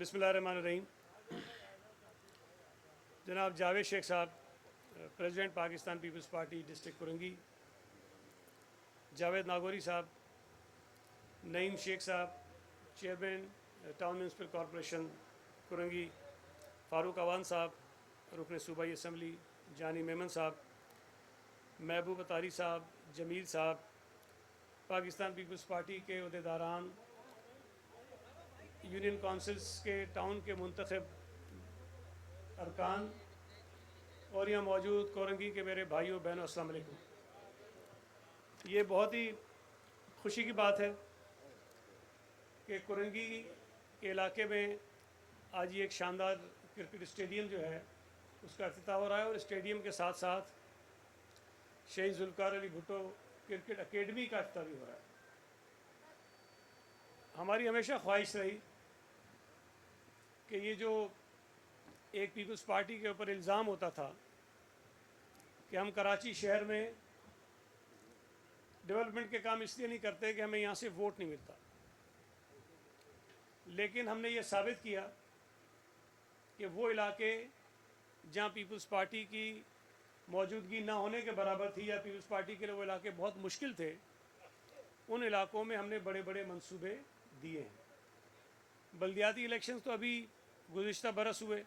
बिस्मिल्लाहिर्रहमानिर्रहीम। जनाब जावेद शेख साहब, president Pakistan peoples party district Korangi, Javed Nagori साहब, नईम शेख साहब, chairman town municipal corporation Korangi, Farooq Awan साहब, रुकन सूबाई असम्बली, जानी मेमन साहब, महबूब अतारी साहब, जमील साहब, पाकिस्तान पीपल्स पार्टी के अहदेदारान, यूनियन काउंसिल्स के टाउन के मुंतखब अरकान और यहाँ मौजूद कोरंगी के मेरे भाइयों बहनों, अस्सलाम वालेकुम। ये बहुत ही खुशी की बात है कि कोरंगी के इलाके में आज ये एक शानदार क्रिकेट स्टेडियम जो है उसका अफ्ताह हो रहा है और स्टेडियम के साथ साथ शहीद जुल्फ़िकार अली भुट्टो क्रिकेट एकेडमी का अफ्ताह भी हो रहा है। हमारी हमेशा ख्वाहिश रही कि ये जो एक पीपल्स पार्टी के ऊपर इल्ज़ाम होता था कि हम कराची शहर में डेवलपमेंट के काम इसलिए नहीं करते कि हमें यहाँ से वोट नहीं मिलता, लेकिन हमने ये साबित किया कि वो इलाके जहाँ पीपल्स पार्टी की मौजूदगी ना होने के बराबर थी या पीपल्स पार्टी के लिए वो इलाके बहुत मुश्किल थे, उन इलाकों में हमने बड़े बड़े मंसूबे दिए हैं। बल्दियाती इलेक्शंस तो अभी गुज़िश्ता बरस हुए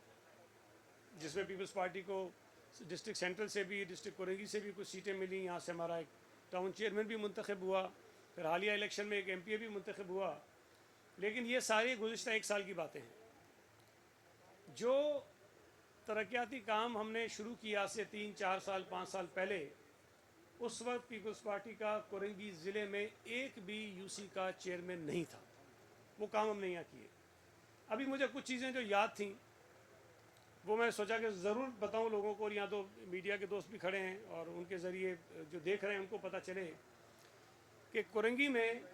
जिसमें पीपल्स पार्टी को डिस्ट्रिक्ट सेंट्रल से भी, डिस्ट्रिक्ट कुरंगी से भी कुछ सीटें मिली। यहाँ से हमारा एक टाउन चेयरमैन भी मुंतखब हुआ, फिर हालिया इलेक्शन में एक एमपी भी मुंतखब हुआ। लेकिन ये सारे गुज़िश्ता एक साल की बातें हैं। जो तरक्याती काम हमने शुरू किया से 3, 4 साल, 5 साल पहले, उस वक्त पीपल्स पार्टी का कुरंगी ज़िले में एक भी यूसी का चेयरमैन नहीं था। वो काम हमने यहाँ किए। अभी मुझे कुछ चीज़ें जो याद थीं वो मैं सोचा कि ज़रूर बताऊं लोगों को, और यहाँ तो मीडिया के दोस्त भी खड़े हैं और उनके ज़रिए जो देख रहे हैं उनको पता चले कि कुरंगी में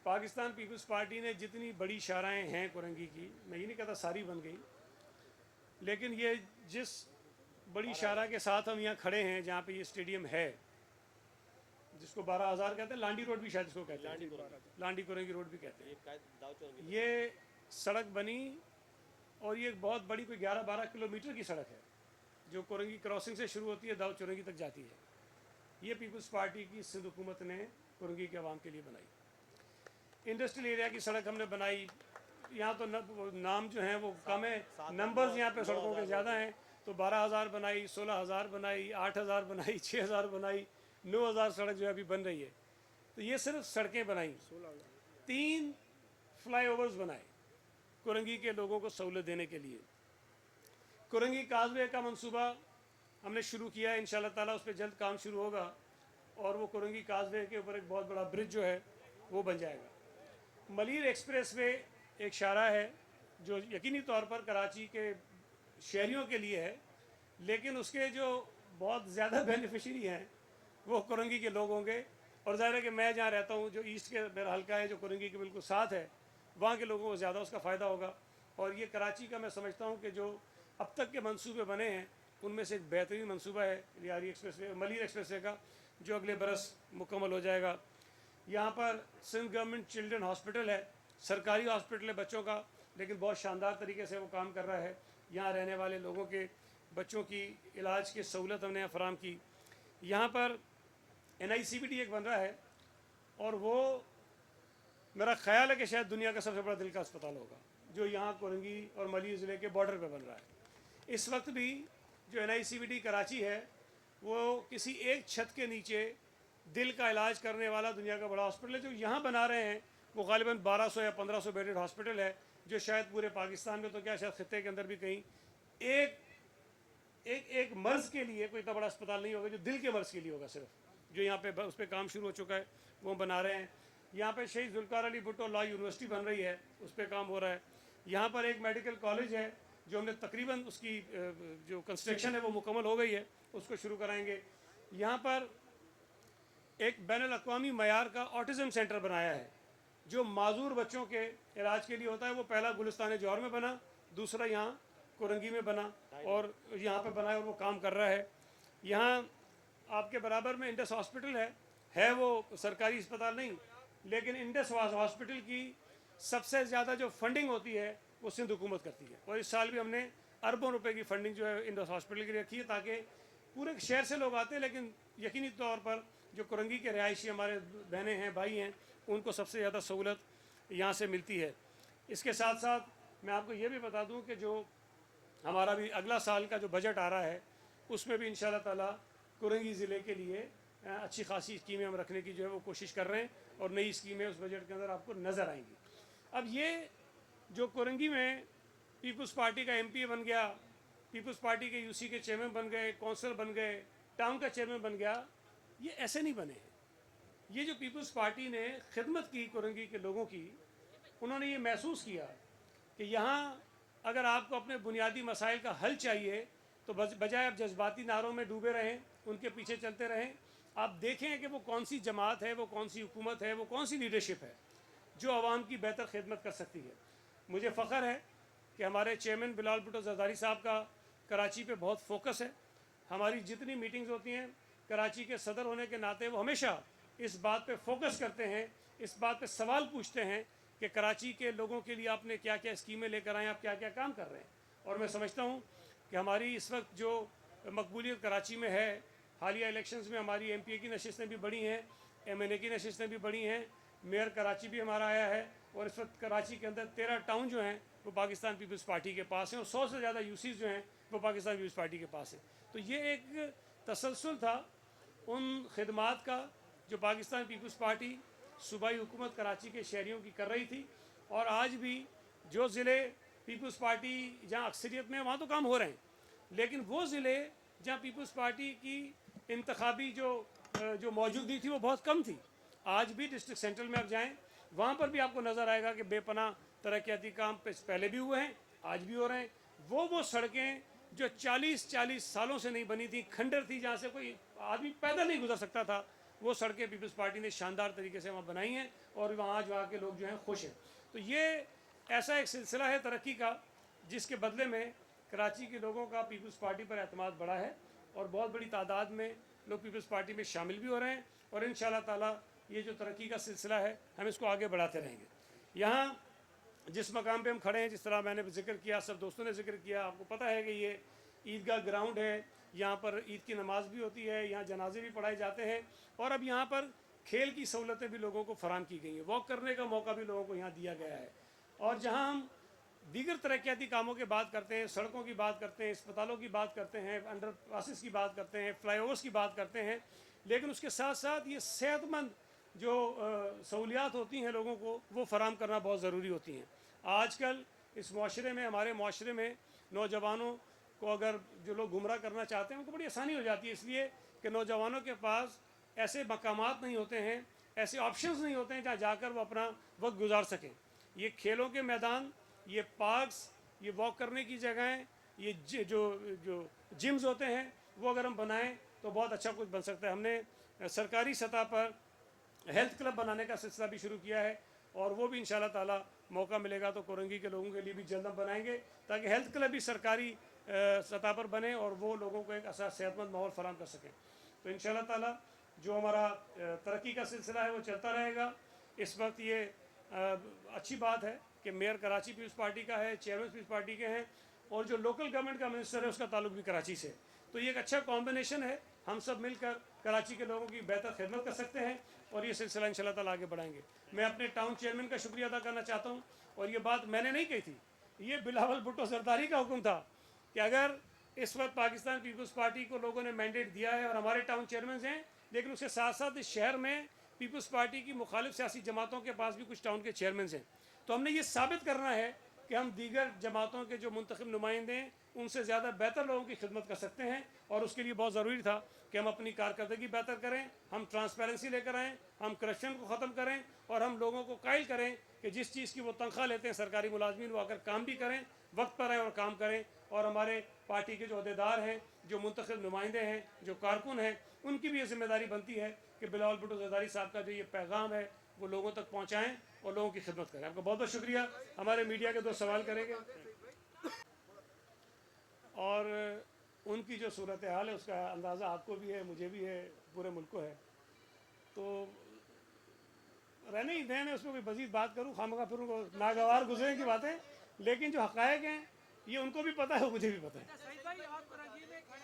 पाकिस्तान पीपल्स पार्टी ने जितनी बड़ी शाराएँ हैं कुरंगी की, मैं ये नहीं कहता सारी बन गई, लेकिन ये जिस बड़ी शारा के साथ हम यहाँ खड़े हैं, जहाँ पे ये स्टेडियम है जिसको 12,000 कहते हैं, लांडी रोड भी शायद इसको कहते हैं, लांडी कुरंगी रोड भी कहते हैं, ये सड़क बनी और ये बहुत बड़ी, कोई 11-12 किलोमीटर की सड़क है जो कुरंगी क्रॉसिंग से शुरू होती है, दाऊ चुरंगी तक जाती है। ये पीपल्स पार्टी की सिंध हुकूमत ने कुरंगी के आवाम के लिए बनाई। इंडस्ट्रियल एरिया की सड़क हमने बनाई। यहाँ तो नाम जो हैं वो कम है, नंबर्स यहाँ पे सड़कों के ज़्यादा हैं, तो 12,000 बनाई, 16,000 बनाई, 8,000 बनाई, 6,000 बनाई, 9,000 सड़क जो है अभी बन रही है। तो ये सिर्फ सड़कें बनाई। 3 फ्लाईओवर्स बनाए कुरंगी के लोगों को सहूलत देने के लिए। कुरंगी काजवे का मंसूबा हमने शुरू किया है, इंशाअल्लाह ताला उस पर जल्द काम शुरू होगा और वो कुरंगी काजवे के ऊपर एक बहुत बड़ा ब्रिज जो है वो बन जाएगा। मलीर एक्सप्रेस वे एक शारा है जो यकीनी तौर पर कराची के शहरियों के लिए है, लेकिन उसके जो बहुत ज़्यादा बेनिफिशरी हैं वो कुरंगी के लोग होंगे। और ज़ाहिर है कि मैं जहाँ रहता हूँ, जो ईस्ट के मेरा हल्का है, जो कुरंगी के बिल्कुल साथ है, वहाँ के लोगों को ज़्यादा उसका फ़ायदा होगा। और ये कराची का मैं समझता हूँ कि जो अब तक के मंसूबे बने हैं उनमें से एक बेहतरीन मंसूबा है Lyari expressway, Malir expressway का, जो अगले बरस मुकम्मल हो जाएगा। यहाँ पर सिंध गवर्नमेंट चिल्ड्रन हॉस्पिटल है, सरकारी हॉस्पिटल है बच्चों का, लेकिन बहुत शानदार तरीके से वो काम कर रहा है। यहाँ रहने वाले लोगों के बच्चों की इलाज की सहूलत हमने यहाँ फराम की। यहाँ पर NICVD एक बन रहा है और वो मेरा ख्याल है कि शायद दुनिया का सबसे बड़ा दिल का अस्पताल होगा, जो यहाँ कुरंगी और मलीर ज़िले के बॉर्डर पे बन रहा है। इस वक्त भी जो NICVD कराची है वो किसी एक छत के नीचे दिल का इलाज करने वाला दुनिया का बड़ा हॉस्पिटल है। जो यहाँ बना रहे हैं वो ग़ालिबन 1200 या 1500 बेडेड हॉस्पिटल है, जो शायद पूरे पाकिस्तान में, तो क्या शायद खित्ते के अंदर भी कहीं एक मर्ज़ के लिए कोई इतना बड़ा अस्पताल नहीं होगा जो दिल के मर्ज़ के लिए होगा सिर्फ। जो यहाँ पे उस पर काम शुरू हो चुका है, वो बना रहे हैं। यहाँ पे शहीद जुल्फ़िकार अली भुट्टो लॉ यूनिवर्सिटी बन रही है, उस पर काम हो रहा है। यहाँ पर एक मेडिकल कॉलेज है जो हमने तकरीबन उसकी जो कंस्ट्रक्शन है वो मुकम्मल हो गई है, उसको शुरू कराएंगे। यहाँ पर एक बैनुल अक़वामी मयार का ऑटिज़म सेंटर बनाया है जो माजूर बच्चों के इलाज के लिए होता है। वो पहला गुलिस्तान जौहर में बना, दूसरा यहाँ कुरंगी में बना और यहाँ पर बना है और वो काम कर रहा है। यहाँ आपके बराबर में इंडस हॉस्पिटल है वो सरकारी अस्पताल नहीं, लेकिन इंडस हॉस्पिटल की سب سے زیادہ جو فنڈنگ ہوتی ہے وہ سندھ حکومت کرتی ہے، اور اس سال بھی ہم نے اربوں روپے کی فنڈنگ جو ہے انڈس ہاسپٹل کے لیے رکھی ہے، تاکہ پورے شہر سے لوگ آتے ہیں، لیکن یقینی طور پر جو کرنگی کے رہائشی ہمارے بہنیں ہیں، بھائی ہیں، ان کو سب سے زیادہ سہولت یہاں سے ملتی ہے۔ اس کے ساتھ ساتھ میں آپ کو یہ بھی بتا دوں کہ جو ہمارا بھی اگلا سال کا جو بجٹ آ رہا ہے اس میں بھی انشاءاللہ تعالیٰ کرنگی ضلع کے لیے اچھی خاصی اسکیمیں ہم رکھنے کی جو ہے وہ کوشش کر رہے ہیں، اور نئی اسکیمیں اس بجٹ کے اندر آپ کو نظر آئیں گی۔ اب یہ جو کرنگی میں پیپلز پارٹی کا ایم پی بن گیا، پیپلز پارٹی کے یو سی کے چیئرمین بن گئے، کونسلر بن گئے، ٹاؤن کا چیئرمین بن گیا، یہ ایسے نہیں بنے ہیں۔ یہ جو پیپلز پارٹی نے خدمت کی کرنگی کے لوگوں کی، انہوں نے یہ محسوس کیا کہ یہاں اگر آپ کو اپنے بنیادی مسائل کا حل چاہیے تو بجائے آپ جذباتی نعروں میں ڈوبے رہیں، ان کے پیچھے چلتے رہیں، آپ دیکھیں کہ وہ کون سی جماعت ہے، وہ کون سی حکومت ہے، وہ کون سی لیڈرشپ ہے جو عوام کی بہتر خدمت کر سکتی ہے۔ مجھے فخر ہے کہ ہمارے چیئرمین بلال بھٹو زرداری صاحب کا کراچی پہ بہت فوکس ہے۔ ہماری جتنی میٹنگز ہوتی ہیں، کراچی کے صدر ہونے کے ناطے وہ ہمیشہ اس بات پہ فوکس کرتے ہیں، اس بات پہ سوال پوچھتے ہیں کہ کراچی کے لوگوں کے لیے آپ نے کیا کیا اسکیمیں لے کر آئے ہیں، آپ کیا کیا کام کر رہے ہیں۔ اور میں سمجھتا ہوں کہ ہماری اس وقت جو مقبولیت کراچی میں ہے، حالیہ الیکشنز میں ہماری ایم پی اے کی نشستیں بھی بڑھی ہیں، ایم این اے کی نشستیں بھی بڑھی ہیں، میئر کراچی بھی ہمارا آیا ہے، اور اس وقت کراچی کے اندر 13 ٹاؤن جو ہیں وہ پاکستان پیپلز پارٹی کے پاس ہیں، اور 100 سے زیادہ یو سیز جو ہیں وہ پاکستان پیپلز پارٹی کے پاس ہیں۔ تو یہ ایک تسلسل تھا ان خدمات کا جو پاکستان پیپلز پارٹی صوبائی حکومت کراچی کے شہریوں کی کر رہی تھی، اور آج بھی جو ضلع پیپلز پارٹی جہاں اکثریت میں وہاں تو کام ہو رہے ہیں، لیکن وہ ضلع جہاں پیپلز پارٹی کی انتخابی جو موجودگی تھی وہ بہت کم تھی، آج بھی ڈسٹرکٹ سینٹرل میں آپ جائیں وہاں پر بھی آپ کو نظر آئے گا کہ بے پناہ ترقیاتی کام پہلے بھی ہوئے ہیں، آج بھی ہو رہے ہیں۔ وہ سڑکیں جو 40 سالوں سے نہیں بنی تھی، کھنڈر تھی، جہاں سے کوئی آدمی پیدل نہیں گزر سکتا تھا، وہ سڑکیں پیپلز پارٹی نے شاندار طریقے سے وہاں بنائی ہیں، اور وہاں آج وہاں کے لوگ جو ہیں خوش ہیں۔ تو یہ ایسا ایک سلسلہ ہے ترقی کا جس کے بدلے میں کراچی کے لوگوں کا پیپلز پارٹی پر اعتماد بڑھا ہے، اور بہت بڑی تعداد میں لوگ پیپلز پارٹی میں شامل بھی ہو رہے ہیں، اور انشاءاللہ تعالیٰ یہ جو ترقی کا سلسلہ ہے ہم اس کو آگے بڑھاتے رہیں گے۔ یہاں جس مقام پہ ہم کھڑے ہیں، جس طرح میں نے ذکر کیا، سب دوستوں نے ذکر کیا، آپ کو پتہ ہے کہ یہ عیدگاہ گراؤنڈ ہے، یہاں پر عید کی نماز بھی ہوتی ہے، یہاں جنازے بھی پڑھائے جاتے ہیں، اور اب یہاں پر کھیل کی سہولتیں بھی لوگوں کو فراہم کی گئی ہیں، واک کرنے کا موقع بھی لوگوں کو یہاں دیا گیا ہے۔ اور جہاں ہم دیگر ترقیاتی کاموں کی بات کرتے ہیں، سڑکوں کی بات کرتے ہیں، اسپتالوں کی بات کرتے ہیں، انڈر پاسز کی بات کرتے ہیں، فلائی اوورس کی بات کرتے ہیں، لیکن اس کے ساتھ ساتھ یہ صحت مند جو سہولیات ہوتی ہیں لوگوں کو وہ فراہم کرنا بہت ضروری ہوتی ہیں۔ آج کل اس معاشرے میں، ہمارے معاشرے میں نوجوانوں کو اگر جو لوگ گمراہ کرنا چاہتے ہیں ان کو بڑی آسانی ہو جاتی ہے، اس لیے کہ نوجوانوں کے پاس ایسے مقامات نہیں ہوتے ہیں، ایسے آپشنز نہیں ہوتے ہیں جہاں جا کر وہ اپنا وقت گزار سکیں۔ یہ کھیلوں کے میدان، یہ پارکس، یہ واک کرنے کی جگہیں، یہ جو جمز ہوتے ہیں وہ اگر ہم بنائیں تو بہت اچھا کچھ بن سکتا ہے۔ ہم نے سرکاری سطح پر ہیلتھ کلب بنانے کا سلسلہ بھی شروع کیا ہے، اور وہ بھی انشاءاللہ تعالیٰ موقع ملے گا تو کرنگی کے لوگوں کے لیے بھی جلد ہم بنائیں گے، تاکہ ہیلتھ کلب بھی سرکاری سطح پر بنے اور وہ لوگوں کو ایک صحت مند ماحول فراہم کر سکیں۔ تو انشاءاللہ تعالیٰ جو ہمارا ترقی کا سلسلہ ہے وہ چلتا رہے گا۔ اس وقت یہ اچھی بات ہے کہ میئر کراچی پیپلز پارٹی کا ہے، چیئرمین پیپلز پارٹی کے ہیں، اور جو لوکل گورنمنٹ کا منسٹر ہے اس کا تعلق بھی کراچی سے، تو یہ ایک اچھا کمبینیشن ہے۔ ہم سب مل کر کراچی کے لوگوں کی بہتر خدمت کر سکتے ہیں، اور یہ سلسلہ انشاءاللہ تعالیٰ آگے بڑھائیں گے۔ میں اپنے ٹاؤن چیئرمین کا شکریہ ادا کرنا چاہتا ہوں، اور یہ بات میں نے نہیں کہی تھی، یہ بلاول بھٹو زرداری کا حکم تھا کہ اگر اس وقت پاکستان پیپلز پارٹی کو لوگوں نے مینڈیٹ دیا ہے اور ہمارے ٹاؤن چیئرمینز ہیں، لیکن اس کے ساتھ ساتھ اس شہر میں پیپلز پارٹی کی مخالف سیاسی جماعتوں کے پاس بھی کچھ ٹاؤن کے چیئرمینز ہیں، تو ہم نے یہ ثابت کرنا ہے کہ ہم دیگر جماعتوں کے جو منتخب نمائندے ہیں ان سے زیادہ بہتر لوگوں کی خدمت کر سکتے ہیں، اور اس کے لیے بہت ضروری تھا کہ ہم اپنی کارکردگی بہتر کریں، ہم ٹرانسپیرنسی لے کر آئیں، ہم کرپشن کو ختم کریں، اور ہم لوگوں کو قائل کریں کہ جس چیز کی وہ تنخواہ لیتے ہیں سرکاری ملازمین، وہ آ کر کام بھی کریں، وقت پر آئیں اور کام کریں، اور ہمارے پارٹی کے جو عہدیدار ہیں، جو منتخب نمائندے ہیں، جو کارکن ہیں، ان کی بھی یہ ذمہ داری بنتی ہے کہ بلاول بھٹو زرداری صاحب کا جو یہ پیغام ہے وہ لوگوں تک پہنچائیں اور لوگوں کی خدمت کریں۔ آپ کا بہت بہت شکریہ۔ ہمارے میڈیا کے 2 سوال کریں گے، اور ان کی جو صورتحال ہے اس کا اندازہ آپ کو بھی ہے، مجھے بھی ہے، پورے ملک کو ہے۔ تو रहने ही दें, मैं उसमें कोई मजीद बात करूँ खामखा फिर उनको नागवार गुजरे की बातें, लेकिन जो हक़ायक़ हैं ये उनको भी पता है और मुझे भी पता है।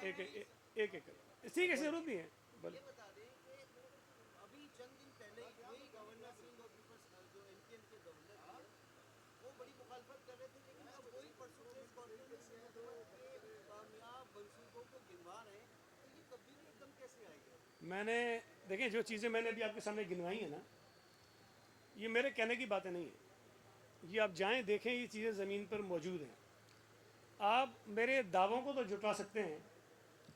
एक एक एक एक ठीक है, जरूरत नहीं है। ये बता दें कि अभी चंद दिन पहले वही गवर्नर सिंह और जो एमपीएन के गवर्नर थे वो बड़ी मुखालफत कर रहे थे, लेकिन अब वही परसों प्रेस कॉन्फ्रेंस में के कामयाब मंसूबों को गिनवा रहे हैं, तो ये तब्दीली एकदम कैसे आई है? मैंने देखें जो चीज़ें मैंने अभी आपके सामने गिनवाई हैं ना, ये मेरे कहने की बातें नहीं है, ये आप जाएं देखें, ये चीज़ें ज़मीन पर मौजूद हैं। आप मेरे दावों को तो जुटा सकते हैं,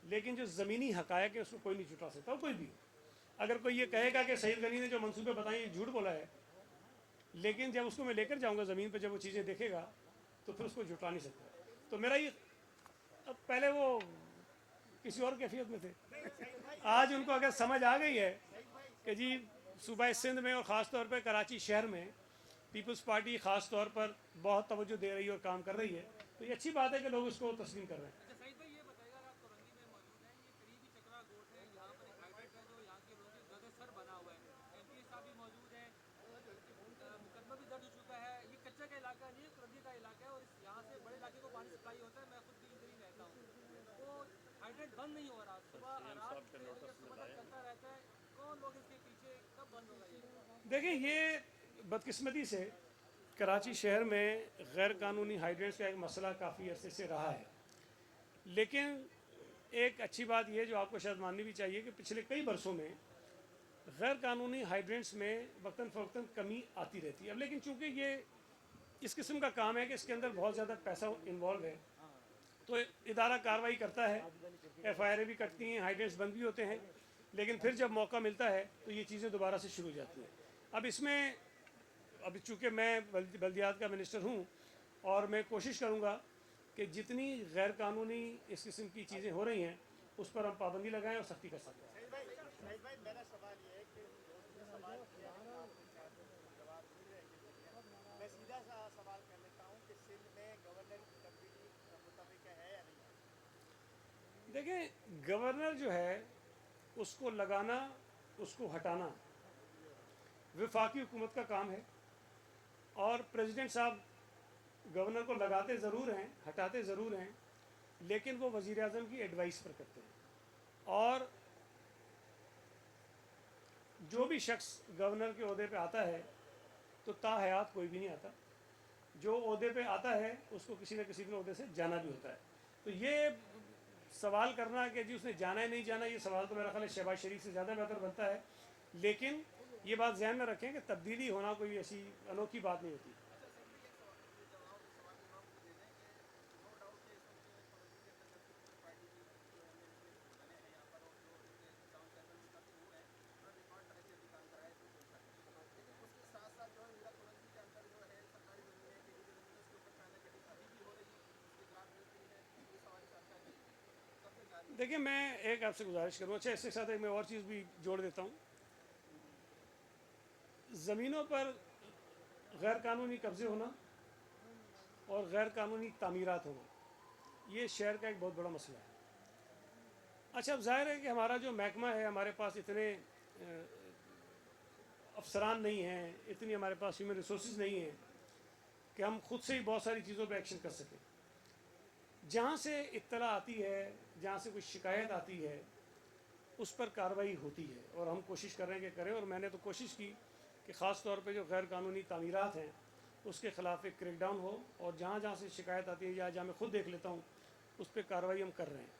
लेकिन जो ज़मीनी हक़ायक़ है उसको कोई नहीं जुटा सकता, कोई भी। अगर कोई ये कहेगा कि सईद गनी ने जो मंसूबे बताए ये झूठ बोला है, लेकिन जब उसको मैं लेकर जाऊंगा ज़मीन पर, जब वो चीज़ें देखेगा तो फिर उसको जुटा नहीं सकता। तो मेरा ये, अब पहले वो किसी और कैफियत में थे, आज उनको अगर समझ आ गई है कि जी सूबा सिंध में और ख़ास तौर पर कराची शहर में पीपल्स पार्टी ख़ास तौर पर बहुत तवज्जो दे रही है और काम कर रही है, तो ये अच्छी बात है कि लोग उसको तस्लीम कर रहे हैं। बंद नहीं हो रहा, सुबह रात चलता रहता है, कौन लोग इसके पीछे, कब बंद होगा ये? देखिए, ये बदकिस्मती से कराची शहर में गैर कानूनी हाइड्रेंट्स का एक मसला काफ़ी अरसे से रहा है, लेकिन एक अच्छी बात यह जो आपको शायद माननी भी चाहिए कि पिछले कई बरसों में गैर कानूनी हाइड्रेंट्स में वक्तन फ़वक्तन कमी आती रहती है। अब लेकिन चूँकि ये इस किस्म का काम है कि इसके अंदर बहुत ज़्यादा पैसा इन्वॉल्व है, तो इदारा कार्रवाई करता है, FIR भी कटती हैं, हाइड्रेंट्स बंद भी होते हैं, लेकिन फिर जब मौका मिलता है तो ये चीज़ें दोबारा से शुरू हो जाती हैं। अब इसमें, अब चूँकि मैं बल्दियात का मिनिस्टर हूँ और मैं कोशिश करूँगा कि जितनी गैर कानूनी इस किस्म की चीज़ें हो रही हैं उस पर हम पाबंदी लगाएं और सख्ती कर सकते हैं। मेरा सवाल ये है कि सवाल किया है, आपने शायद जवाब मिल रहे हैं, मैं सीधा सा सवाल कर लेता हूँ कि सिंध में गवर्नर की तब्दीली मुताबिक है या नहीं है? देखें, गवर्नर जो है उसको लगाना, उसको हटाना वफाकी हुकूमत का काम है, और प्रेसिडेंट साहब गवर्नर को लगाते ज़रूर हैं, हटाते ज़रूर हैं, लेकिन वो वज़ीर आज़म की एडवाइस पर करते हैं। और जो भी शख्स गवर्नर के ओहदे पे आता है तो ताहयात कोई भी नहीं आता, जो ओहदे पे आता है उसको किसी न किसी दिन ओहदे से जाना भी होता है। तो ये सवाल करना कि जी उसने जाना है नहीं जाना, ये सवाल तो मेरा ख्याल है शहबाज शरीफ से ज़्यादा बेहतर बनता है, लेकिन ये बात ध्यान में रखें कि तब्दीली होना कोई ऐसी अनोखी बात नहीं होती। देखिए, मैं एक आपसे गुजारिश करूँ, अच्छा इसके साथ एक मैं और चीज़ भी जोड़ देता हूँ। ज़मीनों पर गैर कानूनी कब्ज़े होना और गैर कानूनी तामीरात होना, ये शहर का एक बहुत बड़ा मसला है। अच्छा, अब ज़ाहिर है कि हमारा जो महकमा है, हमारे पास इतने अफसरान नहीं हैं, इतनी हमारे पास ह्यूमन रिसोर्स नहीं हैं कि हम खुद से ही बहुत सारी चीज़ों पर एक्शन कर सकें। जहाँ से इत्तला आती है, जहाँ से कोई शिकायत आती है, उस पर कार्रवाई होती है और हम कोशिश कर रहे हैं कि करें। और मैंने तो कोशिश की कि ख़ास तौर पे जो गैर कानूनी तामीरात हैं उसके ख़िलाफ़ एक क्रैकडाउन हो, और जहाँ जहाँ से शिकायत आती है या जहाँ मैं खुद देख लेता हूँ उस पर कार्रवाई हम कर रहे हैं।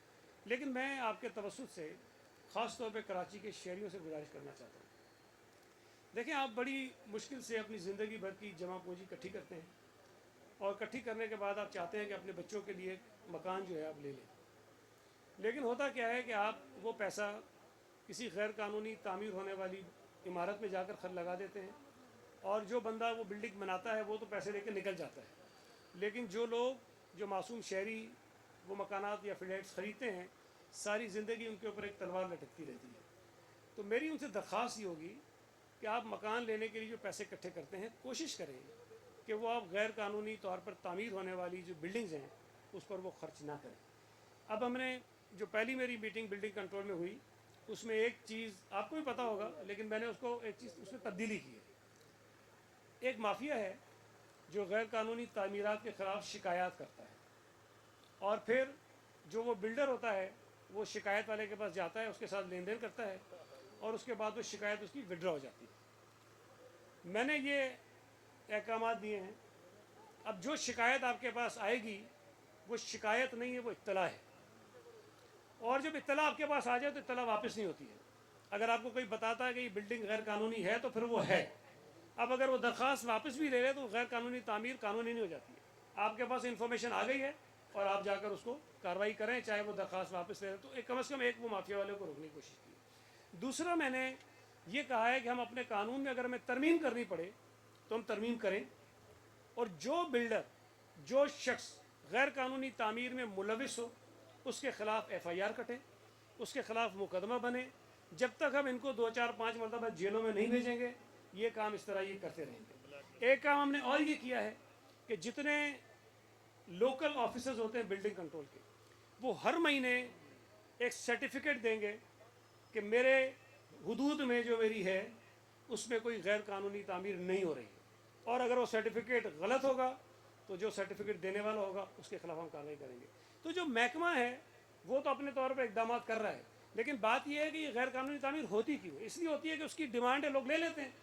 लेकिन मैं आपके तवज्जुह से ख़ास तौर पे कराची के शहरियों से गुजारिश करना चाहता हूँ। देखें, आप बड़ी मुश्किल से अपनी ज़िंदगी भर की जमा पूंजी इकट्ठी करते हैं, और इकट्ठी करने के बाद आप चाहते हैं कि अपने बच्चों के लिए मकान जो है आप ले लें, लेकिन होता क्या है कि आप वो पैसा किसी गैर कानूनी तामीर होने वाली इमारत में जाकर खर्च लगा देते हैं, और जो बंदा वो बिल्डिंग बनाता है वो तो पैसे लेकर निकल जाता है, लेकिन जो लोग, जो मासूम शहरी वो मकानात या फ्लैट्स ख़रीदते हैं, सारी ज़िंदगी उनके ऊपर एक तलवार लटकती रहती है। तो मेरी उनसे दरख्वास्त ये होगी कि आप मकान लेने के लिए जो पैसे इकट्ठे करते हैं, कोशिश करें कि वो आप गैर कानूनी तौर पर तामीर होने वाली जो बिल्डिंग्स हैं उस पर वो खर्च ना करें। अब हमने जो पहली मेरी मीटिंग बिल्डिंग कंट्रोल में हुई, उसमें एक चीज़ आपको भी पता होगा, लेकिन मैंने उसको एक चीज़ उसमें तब्दीली की है। एक माफिया है जो गैर कानूनी तामीरात के ख़िलाफ़ शिकायत करता है, और फिर जो वो बिल्डर होता है वो शिकायत वाले के पास जाता है, उसके साथ लेन देन करता है, और उसके बाद वो शिकायत उसकी विड्रॉ हो जाती है। मैंने ये अहकाम दिए हैं। अब जो शिकायत आपके पास आएगी वो शिकायत नहीं है, वो इत्तला है, और जब इत्तला आपके पास आ जाए तो इत्तला वापस नहीं होती है। अगर आपको कोई बताता है कि ये बिल्डिंग गैर कानूनी है तो फिर वो है। अब अगर वो दरख्वास्त वापस भी ले ले तो गैर कानूनी तामीर कानूनी नहीं हो जाती है। आपके पास इन्फॉर्मेशन आ गई है और आप जाकर उसको कार्रवाई करें, चाहे वो दरख्वास्त वापस ले लें। तो कम से कम एक वो माफिया वाले को रोकने की कोशिश की। दूसरा, मैंने ये कहा है कि हम अपने कानून में अगर हमें तरमीम करनी पड़े तो हम तरमीम करें, और जो बिल्डर, जो शख्स गैर कानूनी तामीर में मुलविस हो उसके ख़िलाफ़ FIR कटे, उसके ख़िलाफ़ मुकदमा बने। जब तक हम इनको 2-4-5 मरतबा जेलों में नहीं भेजेंगे, ये काम इस तरह ये करते रहेंगे। एक काम हमने और ये किया है कि जितने लोकल ऑफिसर्स होते हैं बिल्डिंग कंट्रोल के, वो हर महीने एक सर्टिफिकेट देंगे कि मेरे हुदूद में जो मेरी है उसमें कोई गैर कानूनी तामीर नहीं हो रही है, और अगर वो सर्टिफिकेट गलत होगा तो जो सर्टिफिकेट देने वाला होगा उसके खिलाफ हम कार्रवाई करेंगे। तो जो महकमा है वो तो अपने तौर पर इकदाम कर रहा है, लेकिन बात यह है कि ये गैर कानूनी तामीर होती क्यों? इसलिए होती है कि उसकी डिमांड है, लोग ले लेते हैं।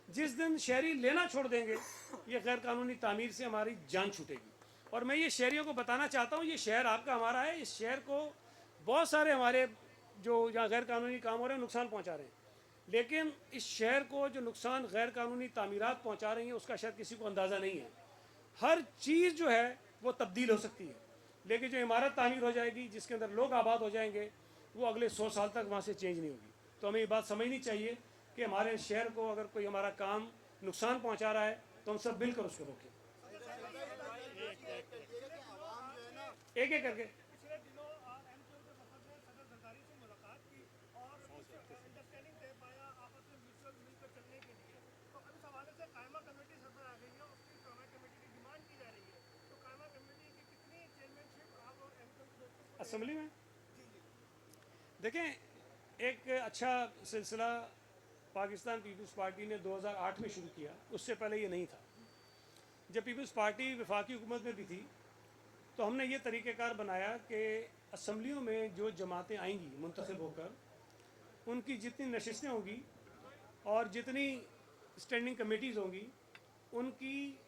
जिस दिन शहरी लेना छोड़ देंगे, ये गैर कानूनी तामीर से हमारी जान छूटेगी। और मैं ये शहरियों को बताना चाहता हूँ, ये शहर आपका हमारा है। इस शहर को बहुत सारे हमारे जो यहाँ गैर कानूनी काम हो रहे हैं नुकसान पहुँचा रहे हैं, लेकिन इस शहर को जो नुकसान गैर कानूनी तामीरात पहुँचा रही हैं उसका शायद किसी को अंदाज़ा नहीं है। हर चीज़ जो है वो तब्दील हो सकती है, लेकिन जो इमारत तामीर हो जाएगी, जिसके अंदर लोग आबाद हो जाएंगे, वो अगले 100 साल तक वहाँ से चेंज नहीं होगी। तो हमें ये बात समझनी चाहिए कि हमारे शहर को अगर कोई हमारा काम नुकसान पहुँचा रहा है तो हम सब मिलकर उसको रोकें, एक एक करके। पिछले दिनों MQM के वफद ने सदर जरदारी से मुलाकात की और अंडरस्टैंडिंग दे पाया आपस में म्यूचुअल मिलकर चलने के लिए। तो अब इस हवाले से कायमा कमेटी सर पर आ गई है, उसकी कायमा कमेटी की डिमांड की जा रही है। तो कायमा कमेटी की कितनी चेयरमैनशिप आप और MQM असेंबली में देखें, एक अच्छा सिलसिला पाकिस्तान पीपल्स पार्टी ने 2008 में शुरू किया, उससे पहले ये नहीं था। जब पीपल्स पार्टी वफाकी हुकूमत में भी थी तो हमने ये तरीक़ेकार बनाया कि असम्बलियों में जो जमातें आएंगी मुंतखब होकर, उनकी जितनी नशिस्तें होंगी और जितनी स्टैंडिंग कमेटीज़ होंगी, उनकी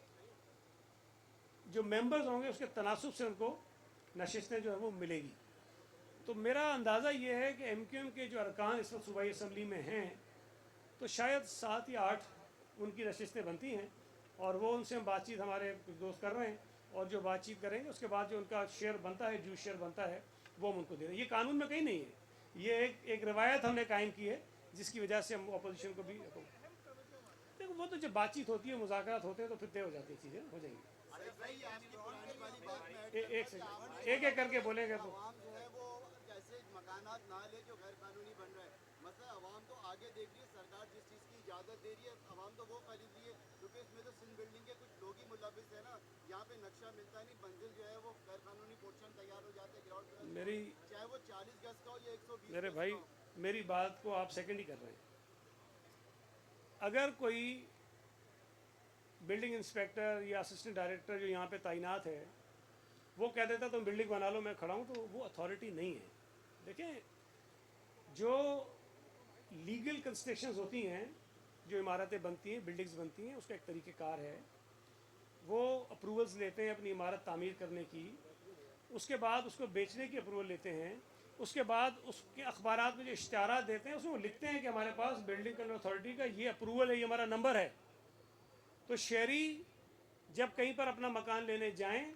जो मेंबर्स होंगे उसके तनासुब से उनको नशिस्तें जो है वो मिलेगी। तो मेरा अंदाज़ा ये है कि MQM के जो अरकान इस वक्त सूबाई असम्बली में हैं, तो शायद 7 या 8 उनकी नशिस्तें बनती हैं, और वो उनसे हम बातचीत हमारे कुछ दोस्त कर रहे हैं, और जो बातचीत करेंगे उसके बाद जो उनका शेयर बनता है, जूस शेयर बनता है, वो हम उनको दे रहे हैं। ये कानून में कहीं नहीं है, ये एक रवायत हमने कायम की है जिसकी वजह से हम अपोजिशन को भी। देखो, वो तो जब बातचीत होती है, मुज़ाकरात होते हैं, तो फिर तय हो जाती है, चीज़ें हो जाएंगी। एक एक करके बोलेंगे तो आवाम जो है वो जैसे मकानात ना ले जो गैर कानूनी बन रहा है, मतलब आवाम तो आगे देख रही है, सरकार जिस चीज़ की इजाज़त दे रही है आवाम तो वो खरीद रही है, क्योंकि इसमें तो सिंध बिल्डिंग के कुछ लोग ही मुलविस है ना। यहाँ पे नक्शा मिलता नहीं, मंजिल जो है वो गैर कानूनी पोर्शन तैयार हो जाते हैं ग्राउंड प्लस, मेरी चाहे वो 40 गज का हो या 120 मेरे गज भाई, का हो। मेरी बात को आप सेकंड ही कर रहे हैं। अगर कोई बिल्डिंग इंस्पेक्टर या असिस्टेंट डायरेक्टर जो यहाँ पे तैनात है वो कह देता तुम बिल्डिंग बना लो, मैं खड़ा हूँ, तो वो अथॉरिटी नहीं है। देखें, जो लीगल कंस्ट्रक्शंस होती हैं, जो इमारतें बनती हैं, बिल्डिंग्स बनती हैं, उसका एक तरीक़ेकार है। वो अप्रूवल्स लेते हैं अपनी इमारत तामीर करने की, उसके बाद उसको बेचने की अप्रूवल लेते हैं, उसके बाद उसके अखबारात में जो इश्तिहारात देते हैं उसमें वो लिखते हैं कि हमारे पास बिल्डिंग कंट्रोल अथॉरिटी का ये अप्रूवल है, ये हमारा नंबर है। तो शहरी जब कहीं पर अपना मकान लेने जाएं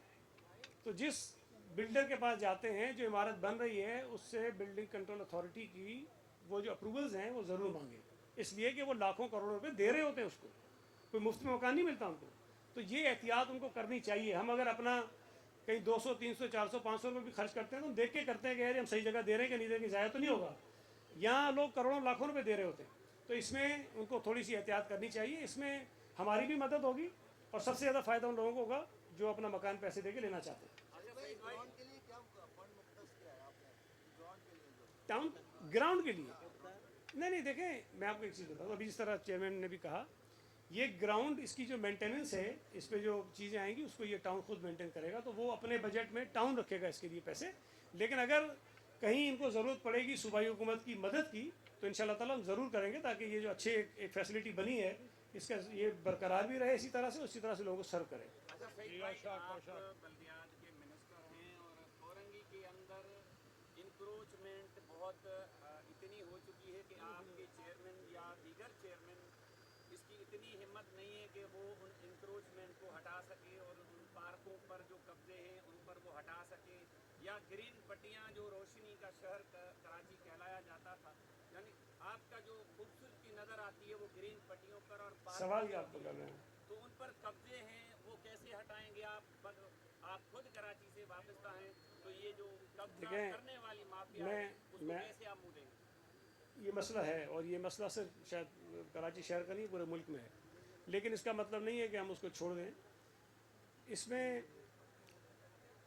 तो जिस बिल्डर के पास जाते हैं, जो इमारत बन रही है, उससे बिल्डिंग कंट्रोल अथॉरिटी की वो जो अप्रूवल्स हैं वो ज़रूर मांगे, इसलिए कि वो लाखों करोड़ों रुपए दे रहे होते हैं उसको, कोई मुफ्त में मकान नहीं मिलता उनको। तो ये एहतियात उनको करनी चाहिए। हम अगर अपना कहीं 200, 300, 400, 500 रुपये भी खर्च करते हैं तो हम देख के करते हैं कि यार हम सही जगह दे रहे हैं कि नहीं दे रहे, ज़ाया तो नहीं होगा। यहाँ लोग करोड़ों लाखों रुपये दे रहे होते हैं, तो इसमें उनको थोड़ी सी एहतियात करनी चाहिए। इसमें हमारी भी मदद होगी और सबसे ज़्यादा फ़ायदा उन लोगों को होगा जो अपना मकान पैसे दे के लेना चाहते हैं। ग्राउंड के लिए क्या फंड मुख्तस किया है आपने? ग्राउंड के लिए जो टाउन ग्राउंड के लिए नहीं, देखें, मैं आपको एक चीज़ बताऊँ। अभी जिस तरह चेयरमैन ने भी कहा, ये ग्राउंड इसकी जो मेंटेनेंस है, इस पे जो चीज़ें आएंगी उसको ये टाउन खुद मेंटेन करेगा, तो वो अपने बजट में टाउन रखेगा इसके लिए पैसे। लेकिन अगर कहीं इनको ज़रूरत पड़ेगी सूबाई हुकूमत की मदद की तो इंशाल्लाह ताला हम ज़रूर करेंगे, ताकि ये जो अच्छे एक फैसिलिटी बनी है इसका ये बरकरार भी रहे इसी तरह से, उसी तरह से लोगों को सर्व करें। अच्छा सही भाई, आप बल्दियात के मिनिस्टर हैं और कोरंगी के अंदर इंक्रोचमेंट बहुत इतनी हो चुकी है कि आपके चेयरमैन या दीगर चेयरमैन इसकी इतनी हिम्मत नहीं है कि वो उन इंक्रोचमेंट को हटा सके और उन पार्कों पर जो कब्जे हैं उन पर वो हटा सके, या ग्रीन पट्टियाँ जो रोशनी का शहर कराची कहलाया जाता था, यानी आपका जो खूबसूरती नज़र आती है वो ग्रीन पट्टियों पर और पार्क सवाल क्या आपको कर रहे हैं? तो उन पर कब्जे हैं वो कैसे हटाएंगे आप खुद कराची से वापस हैं, तो ये जो कब्जा देखें, करने वाली माफिया है उसको मैं कैसे आप मुँह देंगे? ये मसला है, और ये मसला सिर्फ शायद कराची शहर का नहीं पूरे मुल्क में है, लेकिन इसका मतलब नहीं है कि हम उसको छोड़ दें। इसमें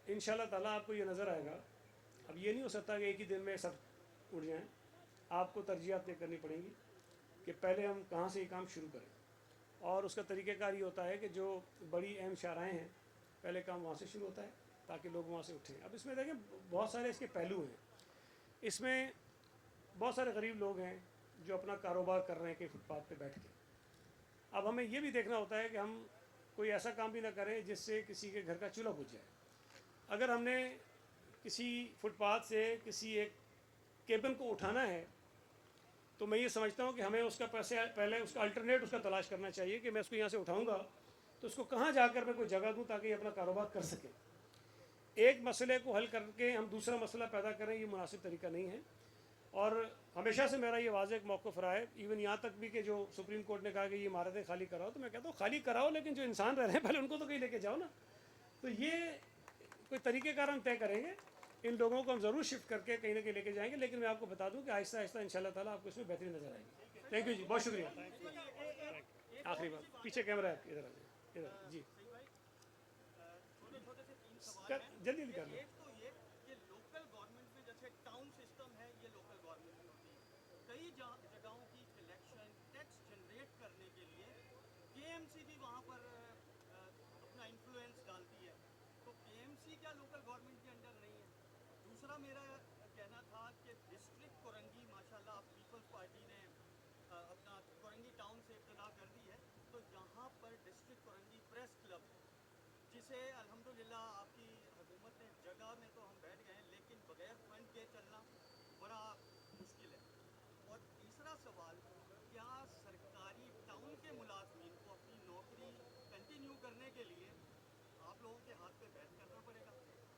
इंशाल्लाह ताला आपको ये नज़र आएगा। अब ये नहीं हो सकता कि एक ही दिन में सब उड़ जाएं, आपको तरजीहात तय करनी पड़ेंगी कि पहले हम कहाँ से ये काम शुरू करें, और उसका तरीक़ेकार ये होता है कि जो बड़ी अहम शाहराएँ हैं पहले काम वहाँ से शुरू होता है ताकि लोग वहाँ से उठें। अब इसमें देखें बहुत सारे इसके पहलू हैं, इसमें बहुत सारे गरीब लोग हैं जो अपना कारोबार कर रहे हैं कि फुटपाथ पे बैठ के। अब हमें ये भी देखना होता है कि हम कोई ऐसा काम भी ना करें जिससे किसी के घर का चूल्हा बुझ जाए। अगर हमने किसी फुटपाथ से किसी एक केबिन को उठाना है तो मैं ये समझता हूँ कि हमें उसका पहले उसका अल्टरनेट उसका तलाश करना चाहिए कि मैं उसको यहाँ से उठाऊँगा तो उसको कहाँ जाकर मैं कोई जगह दूँ ताकि अपना कारोबार कर सके। एक मसले को हल करके हम दूसरा मसला पैदा करें, ये मुनासिब तरीका नहीं है। और हमेशा से मेरा ये वाज़ेह मौक़िफ़ रहा है, इवन यहाँ तक भी कि जो सुप्रीम कोर्ट ने कहा कि ये इमारतें खाली कराओ, तो मैं कहता हूँ खाली कराओ, लेकिन जो इंसान रह रहे हैं पहले उनको तो कहीं लेके जाओ ना। तो ये कोई तरीक़ेकार हम तय करेंगे, इन लोगों को हम ज़रूर शिफ्ट करके कहीं ना कहीं लेके जाएंगे, लेकिन मैं आपको बता दूँ कि आहिस्ता आहिस्ता इंशाल्लाह ताला आपको इसमें बेहतरी नज़र आएगी। थैंक यू जी, बहुत शुक्रिया। आखिरी बात, पीछे कैमरा है, इधर आ जाए, इधर जी, छोटे छोटे से 3 सवाल हैं। जल्दी जल्दी कर लो। एक तो ये कि लोकल गवर्नमेंट में जैसे टाउन सिस्टम है, ये लोकल गवर्नमेंट में होती है, कई जगहों की कलेक्शन टैक्स जनरेट करने के लिए केएमसी भी वहाँ पर अपना इन्फ्लुएंस डालती है, तो केएमसी क्या लोकल गवर्नमेंट के अंडर नहीं है? दूसरा मेरा कहना था कि डिस्ट्रिक्ट कोरंगी माशाल्लाह पीपल्स पार्टी ने अपना कोरंगी टाउन से इब्तिदा कर दी है, तो यहाँ पर डिस्ट्रिक्ट कोरंगी प्रेस क्लब है, जिसे अल्हम्दुलिल्लाह आपकी हुकूमत ने जगह में तो हम बैठ गए, लेकिन बगैर फंड के चलना बड़ा मुश्किल है। और तीसरा सवाल, क्या सरकारी टाउन के मुलाजमीन को अपनी नौकरी कंटिन्यू करने के लिए आप लोगों के हाथ पे बैठ करना पड़ेगा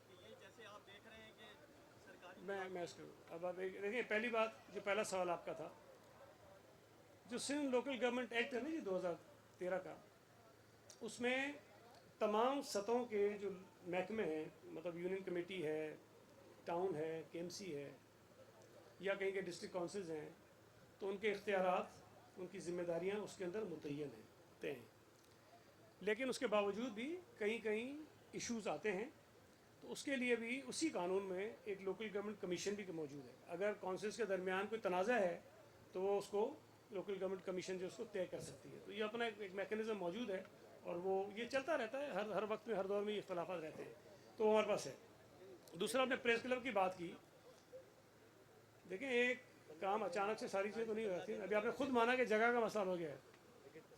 कि ये जैसे आप देख रहे हैं कि सरकारी मैं इसको अब आप देखिए, पहली बात जो पहला सवाल आपका था, जो सिंध लोकल गवर्नमेंट एक्ट है ना जी 2013 का, उसमें तमाम सतहों के जो महकमे हैं, मतलब यूनियन कमेटी है, टाउन है, केएमसी है, या कहीं के डिस्ट्रिक्ट काउंसिल्स हैं, तो उनके इख्तियारात, उनकी ज़िम्मेदारियाँ उसके अंदर मुतय्यन हैं, तय हैं। लेकिन उसके बावजूद भी कहीं कहीं इश्यूज़ आते हैं, तो उसके लिए भी उसी कानून में एक लोकल गवर्नमेंट कमीशन भी मौजूद है। अगर काउंसिल्स के दरमियान कोई तनाज़ा है तो वो उसको लोकल गवर्नमेंट कमीशन जो उसको तय कर सकती है। तो ये अपना एक मैकेनिज़्म मौजूद है और वो ये चलता रहता है, हर वक्त में, हर दौर में ये इख्तलाफात रहते हैं, तो हमारे पास है। दूसरा, आपने प्रेस क्लब की बात की, देखें एक काम अचानक से सारी चीज़ें तो नहीं हो जाती। अभी आपने खुद माना कि जगह का मसला हो गया है,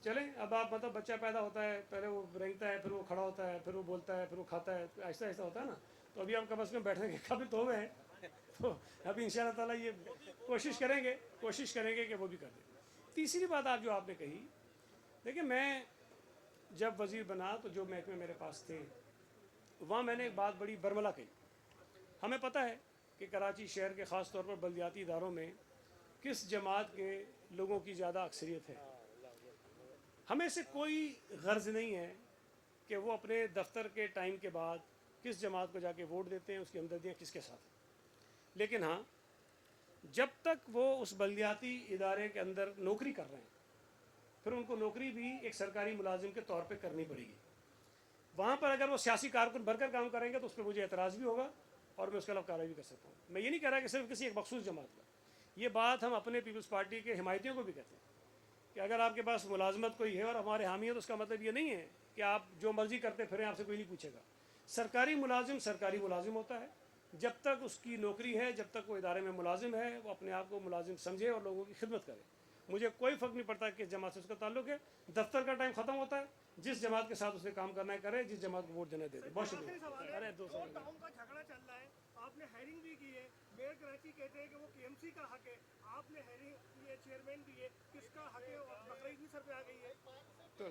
चलें अब आप मतलब बच्चा पैदा होता है, पहले वो रेंगता है, फिर वो खड़ा होता है, फिर वो बोलता है, फिर वो खाता है, ऐसा ऐसा होता है ना। तो अभी आप कम अज़ कम बैठने के काबिल तो हो गए हैं, तो अभी इंशाल्लाह ताला ये कोशिश करेंगे कि वो भी कर दें। तीसरी बात आप जो आपने कही, देखिए मैं जब वज़ीर बना तो जो महकमे मेरे पास थे वहाँ मैंने एक बात बड़ी बरमला कही। हमें पता है कि कराची शहर के ख़ास तौर पर बल्दियाती इदारों में किस जमात के लोगों की ज़्यादा अक्सरियत है। हमें से कोई गर्ज नहीं है कि वो अपने दफ्तर के टाइम के बाद किस जमात को जाके वोट देते हैं, उसकी हमदर्दियाँ किसके साथ हैं। लेकिन हाँ, जब तक वो उस बल्दियाती इदारे के अंदर नौकरी कर रहे हैं, फिर उनको नौकरी भी एक सरकारी मुलाजिम के तौर पे करनी पड़ेगी। वहाँ पर अगर वो सियासी कारकुन बनकर काम करेंगे तो उस पर मुझे एतराज़ भी होगा और मैं उसके खिलाफ कार्रवाई भी कर सकता हूँ। मैं ये नहीं कह रहा कि सिर्फ किसी एक मखसूस जमात का, ये बात हम अपने पीपल्स पार्टी के हिमायतियों को भी कहते हैं कि अगर आपके पास मुलाजमत कोई है और हमारे हामी है तो उसका मतलब ये नहीं है कि आप जो मर्जी करते फिरें, आपसे कोई नहीं पूछेगा। सरकारी मुलाजिम होता है, जब तक उसकी नौकरी है, जब तक वो इदारे में मुलाजिम है, वो अपने आप को मुलाजिम समझे और लोगों की खिदमत करे। मुझे कोई फ़र्क नहीं पड़ता कि जमात से उसका ताल्लुक है, दफ्तर का टाइम ख़त्म होता है, जिस जमात के साथ उसने काम करना है करे, जिस जमात को वोट देना दे दे। बहुत शुक्रिया। अरे दो दो टाउन का झगड़ा चल रहा है, आपने हेयरिंग भी की है, मेयर कराची कहते हैं कि वो केएमसी का हक है, आपने हेयरिंग की है, चेयरमैन भी है, किसका हक है? बकरीद भी सर पे आ गई है। तो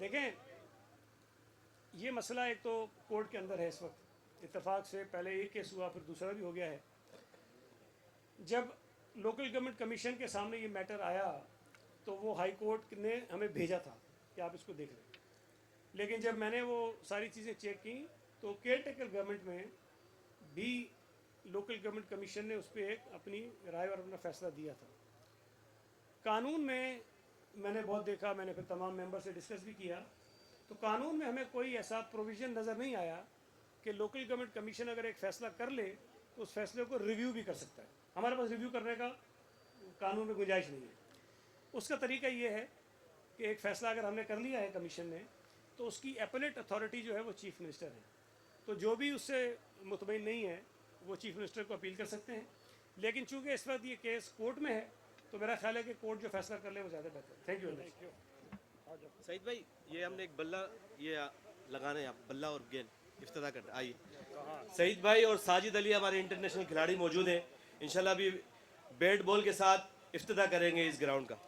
देखें, ये मसला एक तो कोर्ट के अंदर है इस वक्त, इत्तेफाक से पहले एक केस हुआ, फिर दूसरा भी हो गया है। जब लोकल गवर्नमेंट कमीशन के सामने ये मैटर आया तो वो हाई कोर्ट ने हमें भेजा था कि आप इसको देख लें, लेकिन जब मैंने वो सारी चीज़ें चेक की तो केयर टेकर गवर्नमेंट में भी लोकल गवर्नमेंट कमीशन ने उस पर एक अपनी राय और अपना फैसला दिया था। कानून में मैंने बहुत देखा, मैंने फिर तमाम मेंबर से डिस्कस भी किया, तो कानून में हमें कोई ऐसा प्रोविज़न नज़र नहीं आया कि लोकल गवर्नमेंट कमीशन अगर एक फ़ैसला कर ले तो उस फैसले को रिव्यू भी कर सकता है। हमारे पास रिव्यू करने का कानून में गुंजाइश नहीं है। उसका तरीका ये है कि एक फ़ैसला अगर हमने कर लिया है कमीशन ने, तो उसकी एपेलेट अथॉरिटी जो है वो चीफ़ मिनिस्टर है, तो जो भी उससे मुतमईन नहीं है वो चीफ़ मिनिस्टर को अपील कर सकते हैं। लेकिन चूँकि इस वक्त ये केस कोर्ट में है तो मेरा ख्याल है कि कोर्ट जो फैसला कर ले वो ज़्यादा बेहतर है। Thank you. सईद भाई, ये हमने एक बल्ला ये लगाना है, बल्ला और गेंद इफ्तिताह करते, आइए। सईद भाई और साजिद अली हमारे इंटरनेशनल खिलाड़ी मौजूद हैं, इंशाल्लाह अभी बैट बॉल के साथ इफ्तिताह करेंगे इस ग्राउंड का।